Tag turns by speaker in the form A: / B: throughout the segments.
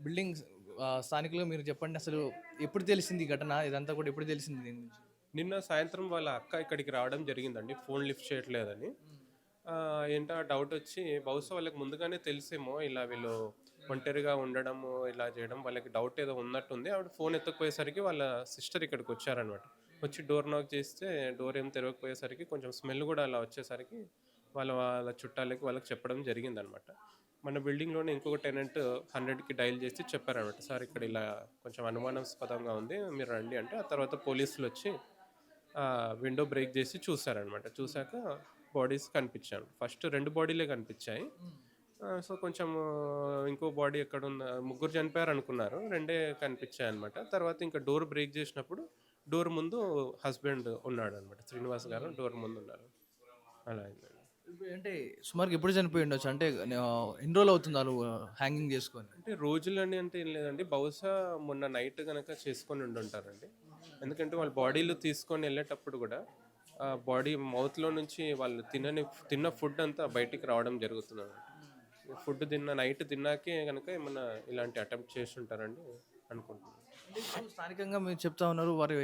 A: Building స్థానికులుగా మీరు చెప్పండి అసలు ఎప్పుడు తెలిసింది ఈ ఘటన? ఇదంతా కూడా ఎప్పుడు తెలిసింది దీని గురించి?
B: నిన్న సాయంత్రం వాళ్ళ అక్క ఇక్కడికి రావడం జరిగిందండి. ఫోన్ లిఫ్ట్ చేయట్లేదని. ఏంటో డౌటొచ్చి బహుశా వాళ్ళకి ముందుగానే తెలిసేమో ఇలా వీళ్ళు ఒంటరిగా ఉండడము, ఇలా చేయడం వాళ్ళకి డౌట్ ఏదో ఉన్నట్టుంది. ఆవిడ ఫోన్ ఎత్తకపోయేసరికి వాళ్ళ సిస్టర్ ఇక్కడికొచ్చారనమాట. వచ్చి డోర్ నాక్ చేస్తే డోర్ ఏం తెరవకపోయేసరికి కొంచెం స్మెల్ గూడా అలా వచ్చేసరికి వాళ్ళ చుట్టాలకి వాళ్ళకి చెప్పడం జరిగిందనమాట. మన బిల్డింగ్‌లోనే ఇంకొక టెనెంట్ 100కి డయల్ చేసి చెప్పారనమాట. సార్ ఇక్కడ ఇలా కొంచెం అనుమానాస్పదంగా ఉంది. మీరు రండి అంటే ఆ తర్వాత పోలీసులొచ్చి విండో బ్రేక్ చేసి చూసారనమాట. చూసాక బాడీస్ కనిపించాయి. ఫస్ట్ 2 బాడీలే కనిపించాయి. సో, కొంచెం ఇంకో బాడీ ఎక్కడుందా ముగ్గురు చనిపోయారనుకున్నారు. 2 కనిపించాయనమాట. తర్వాత ఇంకా డోర్ బ్రేక్ చేసినప్పుడు డోర్ ముందు హస్బెండ్ ఉన్నాడనమాట. శ్రీనివాస్ గారు డోర్ ముందున్నారు. అలా అయిందండి.
A: ఇప్పుడు అంటే సుమారుగా ఎప్పుడు చనిపోయి ఉండొచ్చు? అంటే ఎన్ని రోజులు అవుతుంది ఆళ్ళు హ్యాంగింగ్ చేసుకొని?
B: అంటే రోజులని అంటే ఏం లేదండి. బహుశా మొన్న నైట్ గనక చేసుకొని ఉండుంటారండి. ఎందుకంటే వాళ్ళ బాడీలు తీసుకొని ఎళ్ళేటప్పుడు గూడా బాడీ మౌత్‌లో నుంచి వాళ్ళు తిన్న ఫుడ్ అంతా బయటికి రావడం జరుగుతుందనమాట. ఫుడ్ నైట్ తిన్నాకే గనక ఏమన్నా ఇలాంటి అటెంప్ట్ చేసుంటారని అనుకుంటున్నాను.
A: అంటే ఇప్పుడు స్థానికంగా మీరు చెప్తా ఉన్నారు. వారి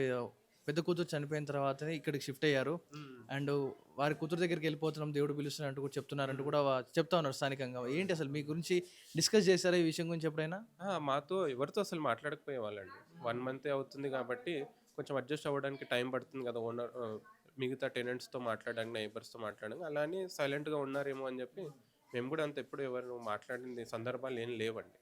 A: పెద్ద కూతురు చనిపోయిన తర్వాతనే ఇక్కడికి షిఫ్ట్ అయ్యారు.
B: హ్మ్.
A: అండ్ వారి కూతురు దగ్గరికెళ్ళిపోతున్నాం, దేవుడు పిలుస్తున్నట్టు కూడా చెప్తున్నారంటూ కూడా చెప్తా ఉన్నారు స్థానికంగా. ఏంటి అసలు మీ గురించి డిస్కస్ చేసారా ఈ విషయం గురించి ఎప్పుడైనా?
B: మాతో ఎవరితో అసలు మాట్లాడకపోయేవాళ్ళండి. 1 మంతే అవుతుంది గాబట్టి కొంచెం అడ్జస్ట్ అవ్వడానికి టైం పడుతుంది గదా! మిగతా టెనెంట్స్‌తో మాట్లాడడానికి, నైబర్స్‌తో మాట్లాడడానికి అలా అని సైలెంట్‌గా ఉన్నారేమో అని జెప్పి మేము గూడా అంత ఎప్పుడు ఎవరు మాట్లాడింది సందర్భాలు ఏం లేవండి.